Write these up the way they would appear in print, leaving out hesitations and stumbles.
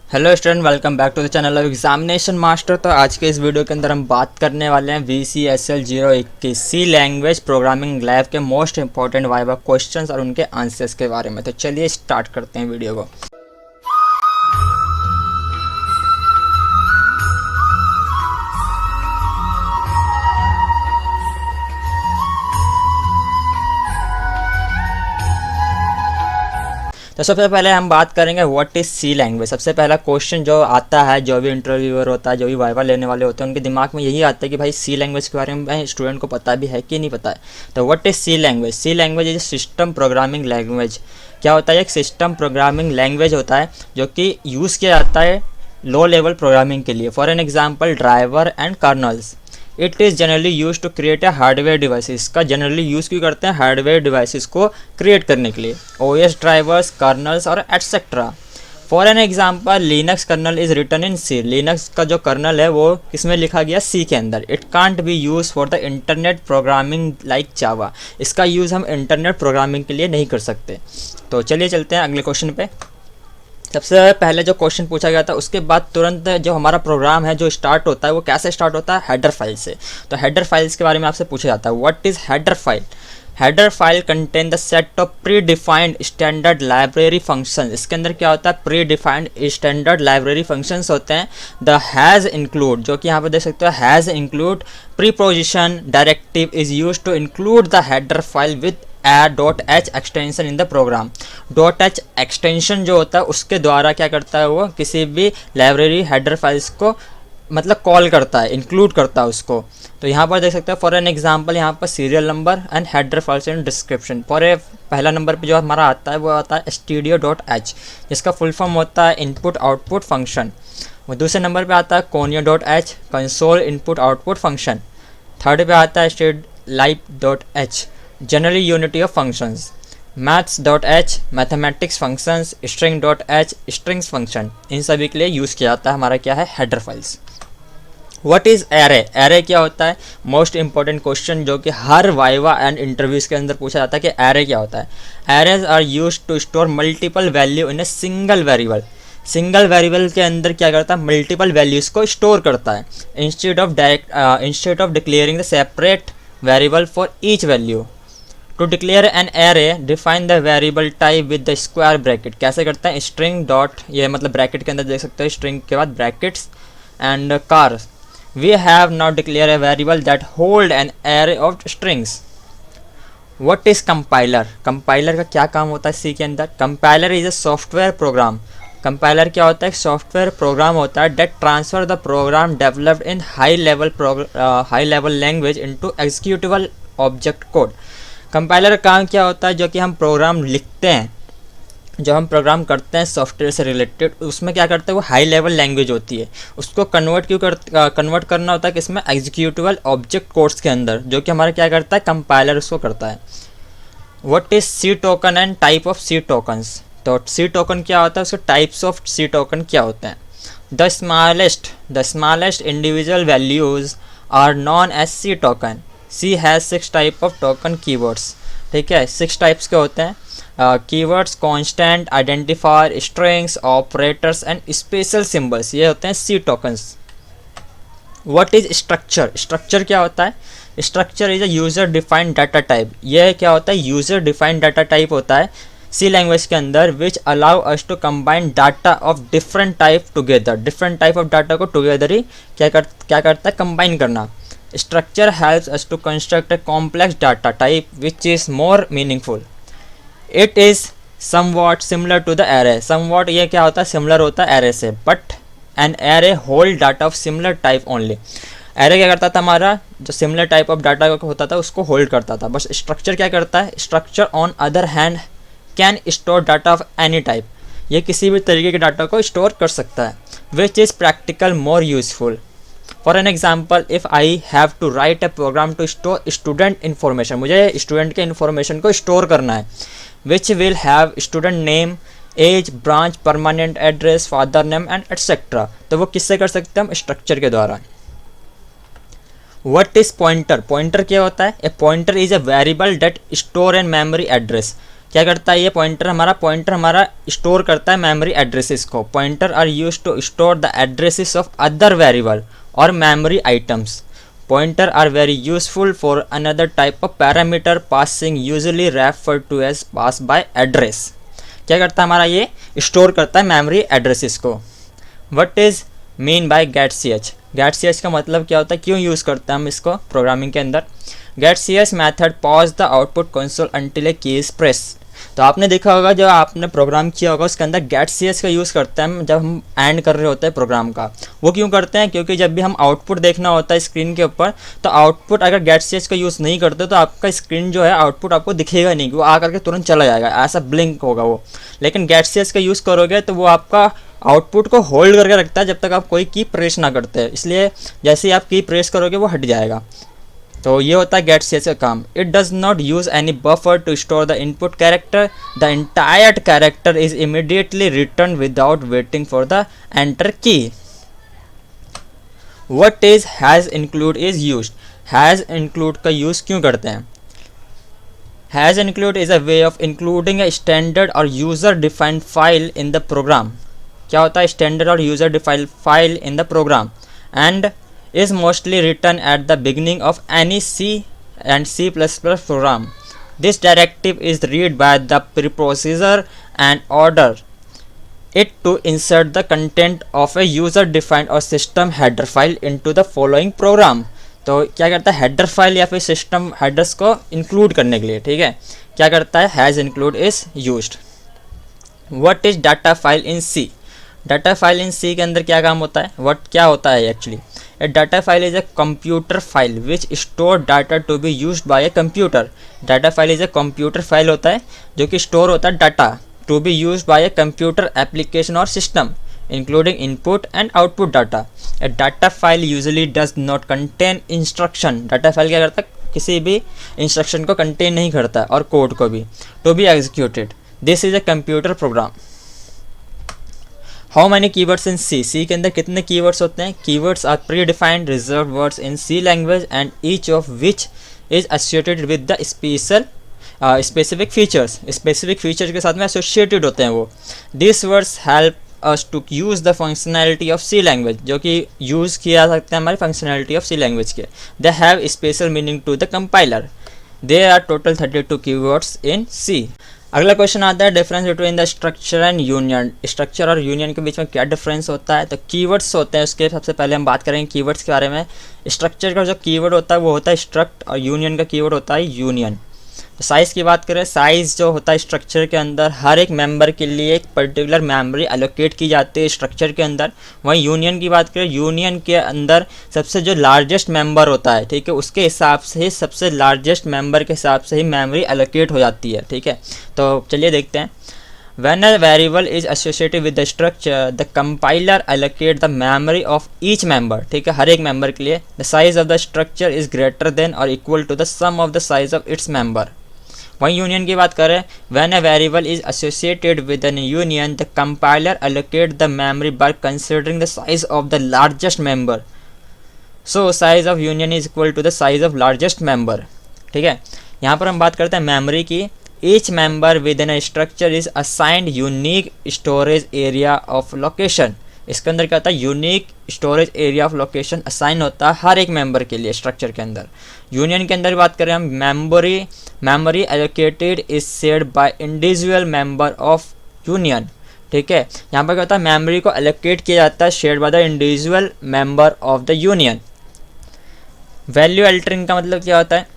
Hello student, welcome back to the channel of examination master. तो आज के इस वीडियो के अंदर हम बात करने वाले हैं VCSL 021 सी लैंग्वेज प्रोग्रामिंग लैब के मोस्ट इंपॉर्टेंट वाइवा क्वेश्चंस और उनके आंसर्स के बारे में। तो चलिए स्टार्ट करते हैं वीडियो को। तो सबसे पहले हम बात करेंगे व्हाट इज़ सी लैंग्वेज। सबसे पहला क्वेश्चन जो आता है, जो भी इंटरव्यूअर होता है, जो भी वाइवा लेने वाले होते हैं, उनके दिमाग में यही आता है कि भाई सी लैंग्वेज के बारे में स्टूडेंट को पता भी है कि नहीं पता है। तो what is C language? C language is system programming language. क्या होता है? एक सिस्टम प्रोग्रामिंग लैंग्वेज होता है जो कि यूज़ किया जाता है लो लेवल प्रोग्रामिंग के लिए। For an example, driver and kernels. It is generally use to create a hardware devices. का जनरली यूज़ क्यों करते हैं? हार्डवेयर डिवाइसेस को क्रिएट करने के लिए। OS ड्राइवर्स, कर्नल्स और etcetera. For an example, Linux kernel is written in C. Linux का जो कर्नल है वो किसमें लिखा गया? सी के अंदर। It can't be use for the internet programming like Java. इसका यूज़ हम इंटरनेट प्रोग्रामिंग के लिए नहीं कर सकते। तो चलिए चलते हैं अगले क्वेश्चन पे। सबसे पहले जो क्वेश्चन पूछा गया था उसके बाद तुरंत जो हमारा प्रोग्राम है जो स्टार्ट होता है वो कैसे स्टार्ट होता है? हेडर फाइल से। तो हेडर फाइल्स के बारे में आपसे पूछा जाता है what is header file. Header file contain the set of pre defined standard library function. इसके अंदर क्या होता है? Pre defined standard library functions होते हैं। द हैज़ इंक्लूड, जो कि यहाँ पर देख सकते हो, hash include preposition directive is use to include the header file with .h extension in the program. .h extension जो होता है उसके द्वारा क्या करता है? वो किसी भी लाइब्रेरी हेडर फाइल्स को मतलब कॉल करता है, इंक्लूड करता है उसको। तो यहाँ पर देख सकते हैं फॉर एन एग्जांपल, यहाँ पर serial number and header files and description. पहला नंबर पे जो हमारा आता है वो आता है stdio.h, जिसका फुल फॉर्म होता है इनपुट आउटपुट फंक्शन। वो दूसरे नंबर पे आता है conio.h, console input output function. Third पे आता है stdlib.h, generally unity of functions. maths.h, mathematics functions. string.h, strings function. इन सभी के लिए यूज़ किया जाता है हमारा क्या है? Header files. What is array? Array क्या होता है? मोस्ट इंपॉर्टेंट क्वेश्चन जो कि हर वाइवा एंड इंटरव्यूज़ के अंदर पूछा जाता है कि एरे क्या होता है। Arrays are use to store multiple value in a single variable. Single variable के अंदर क्या करता है? मल्टीपल वैल्यूज़ को स्टोर करता है। Instead of declaring the separate variable for each value. To declare an array define the variable type with the square bracket. कैसे करते हैं? स्ट्रिंग डॉट, ये मतलब ब्रैकेट के अंदर देख सकते हो, स्ट्रिंग के बाद brackets and char. We have not declare a variable that hold an array of strings. What is compiler? Compiler का क्या काम होता है सी के अंदर? Compiler is a software program. Compiler क्या होता है? सॉफ्टवेयर प्रोग्राम होता है that transfer the program developed in high level language into executable object code. Compiler का काम क्या होता है? जो कि हम प्रोग्राम लिखते हैं, जो हम प्रोग्राम करते हैं सॉफ्टवेयर से रिलेटेड, उसमें क्या करते हैं? वो हाई लेवल लैंग्वेज होती है, उसको कन्वर्ट करना होता है किसमें? एग्जीक्यूटेबल ऑब्जेक्ट कोड्स के अंदर, जो कि हमारा क्या करता है? कंपाइलर उसको करता है। What is C token and type of C tokens? तो सी टोकन क्या होता है? उसके टाइप्स ऑफ सी टोकन क्या होते हैं? The smallest individual values are known as C token. C has 6 type of token keywords. ठीक है, 6 टाइप्स के होते हैं keywords: constant, identifier, strings, operators and special symbols. ये होते हैं C tokens. What is structure? Structure क्या होता है? Structure is a user defined data type. ये क्या होता है? यूजर डिफाइंड डाटा टाइप होता है सी लैंग्वेज के अंदर, which allow us to combine data of different type together. Different type of data को टुगेदर ही क्या करता है? कंबाइन करना। Structure helps us to construct a complex data type which is more meaningful. It is somewhat similar to the array. Somewhat ये क्या होता है? Similar होता है array से, but an array hold data of similar type only. Array क्या करता था? हमारा जो similar type of data होता था उसको hold करता था, बस structure क्या करता है? Structure on other hand can store data of any type. ये किसी भी तरीके के डाटा को स्टोर कर सकता है, which is practical more useful. For an example, if I have to write a program to store student information, मुझे स्टूडेंट के इन्फॉर्मेशन को स्टोर करना है, which will have student name, age, branch, permanent address, father name and etcetera. तो वो किससे कर सकते हैं? हम स्ट्रक्चर के द्वारा। What is pointer? पॉइंटर क्या होता है? A pointer is a variable that store an memory address. क्या करता है ये पॉइंटर हमारा स्टोर करता है मेमोरी एड्रेसेस को। Pointer are use to store the addresses of other variable और memory items. Pointer are very useful for another type of parameter passing usually refer to as pass by address. क्या करता है हमारा ये store करता है memory addresses को। What is mean by get C H. Get C H का मतलब क्या होता है, क्यों यूज़ करते हैं हम इसको प्रोग्रामिंग के अंदर। गेट सी एच method pause the output console until a key is press. तो आपने देखा होगा जब आपने प्रोग्राम किया होगा उसके अंदर गेट सी एच का यूज़ करते हैं हम जब हम एंड कर रहे होते हैं प्रोग्राम का। वो क्यों करते हैं, क्योंकि जब भी हम आउटपुट देखना होता है स्क्रीन के ऊपर, तो आउटपुट अगर गेट सी एच का यूज़ नहीं करते तो आपका स्क्रीन जो है आउटपुट आपको दिखेगा नहीं, वो आकर के तुरंत चला जाएगा, ऐसा ब्लिंक होगा वो। लेकिन गेट सी एच का यूज़ करोगे तो वो आपका आउटपुट को होल्ड करके रखता है जब तक आप कोई की प्रेस ना करते हैं, इसलिए जैसे ही आप की प्रेस करोगे वो हट जाएगा। तो ये होता है गेट सी एच का काम। It does not use any buffer to store the input character, the entire character is immediately return without waiting for the enter key. What is hash include is used. Hash include का use क्यों करते हैं। Hash include is a way of including a standard और user defined file in the program. क्या होता है standard और user defined file in the program and is mostly written at the beginning of any C and C++ program. This directive is read by the preprocessor and order it to insert the content of a user defined or system header file into the following program. तो क्या करता है header file या फिर system headers को include करने के लिए, ठीक है, क्या करता है hash include is used. What is data file in C. Data file in C के अंदर क्या काम होता है, व्हाट क्या होता है actually. A data file is a computer file which store data to be used by a computer. Data file is a computer file होता है जो कि store होता है data to be used by a computer application or system including input and output data. A data file usually does not contain instruction. Data file क्या करता है, किसी भी instruction को contain नहीं करता और code को भी to be executed. This is a computer program. How many keywords in C. C के अंदर कितने कीवर्ड्स होते हैं। Keywords are predefined reserve words in C language and each of which is associated with the specific features. Specific features के साथ में associated होते हैं वो। This words help us to use the functionality of C language, जो कि use किया जा सकते हैं हमारी फंक्शनैलिटी ऑफ सी लैंग्वेज के। They have special meaning to the compiler. There are total 32 keywords in C. अगला क्वेश्चन आता है difference between the structure and union. Structure और यूनियन के बीच में क्या डिफरेंस होता है। तो कीवर्ड्स होते हैं उसके, सबसे पहले हम बात करेंगे कीवर्ड्स के बारे में। स्ट्रक्चर का जो कीवर्ड होता है वो होता है स्ट्रक्ट और यूनियन का कीवर्ड होता है यूनियन। तो साइज़ की बात करें, साइज़ जो होता है स्ट्रक्चर के अंदर हर एक मेंबर के लिए एक पर्टिकुलर मेमोरी एलोकेट की जाती है स्ट्रक्चर के अंदर। वहीं यूनियन की बात करें, यूनियन के अंदर सबसे जो लार्जेस्ट मेंबर होता है, ठीक है, उसके हिसाब से ही सबसे लार्जेस्ट मेंबर के हिसाब से ही मेमोरी एलोकेट हो जाती है, ठीक है। तो चलिए देखते हैं। When a variable is associated with the structure, the compiler allocate the memory of each member, ठीक है, हर एक मेंबर के लिए। The size of the structure is greater than or equal to the sum of the size of its member. वहीं union की बात करें, when a variable is associated with an union, the compiler allocate the memory by considering the size of the largest member. So size of union is equal to the size of largest member, ठीक है। यहाँ पर हम बात करते हैं memory की। Each member within a structure is assigned unique storage area of location. इसके अंदर क्या होता है, unique storage area of location assign होता है हर एक मेंबर के लिए स्ट्रक्चर के अंदर। यूनियन के अंदर बात करें हम, memory allocated is shared by individual member of union, ठीक है। यहाँ पर क्या होता है, मेमोरी को एलोकेट किया जाता है shared by the individual member of the union. Value altering का मतलब क्या होता है,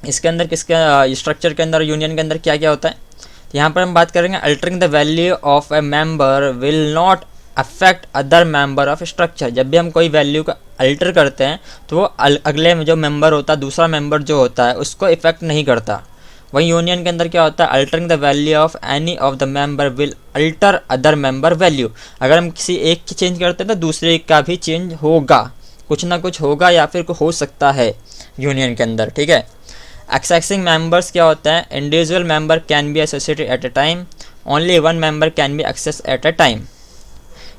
इसके अंदर किसके स्ट्रक्चर के अंदर यूनियन के अंदर क्या क्या होता है। तो यहाँ पर हम बात करेंगे altering the value of A member will not affect other member of structure. जब भी हम कोई वैल्यू का अल्टर करते हैं तो वो अगले जो मेंबर होता है, दूसरा मेंबर जो होता है, उसको इफेक्ट नहीं करता। वहीं यूनियन के अंदर क्या होता है, altering the value of any of the member will alter other member value. अगर हम किसी एक की चेंज करते हैं तो दूसरे का भी चेंज होगा, कुछ ना कुछ होगा या फिर हो सकता है यूनियन के अंदर, ठीक है। एक्सेसिंग मेंबर्स क्या होता है, individual member can be associated at a time, only one member can be access at a time.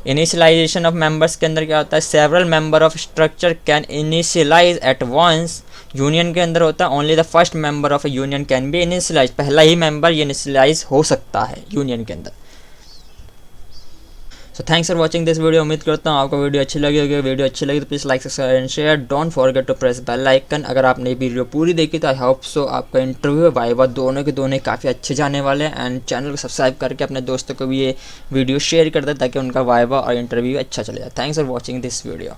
Initialization of members के अंदर क्या होता है, several member of structure can initialize at once. Union के अंदर होता है only the first member of a union can be initialize, पहला ही मेंबर इनिशियलाइज हो सकता है यूनियन के अंदर। So thanks for watching this video. उम्मीद करता हूँ आपको वीडियो अच्छी लगी होगी। वीडियो अच्छी लगी तो please like subscribe and share. Don't forget to press bell icon. अगर आपने वीडियो पूरी देखी तो आई होप सो आपका इंटरव्यू वाइवा दोनों के दोनों काफ़ी अच्छे जाने वाले हैं। एंड चैनल को सब्सक्राइब करके अपने दोस्तों को भी ये वीडियो शेयर कर दें ताकि उनका वाइवा और इंटरव्यू अच्छा चले जाए। Thanks for watching this video.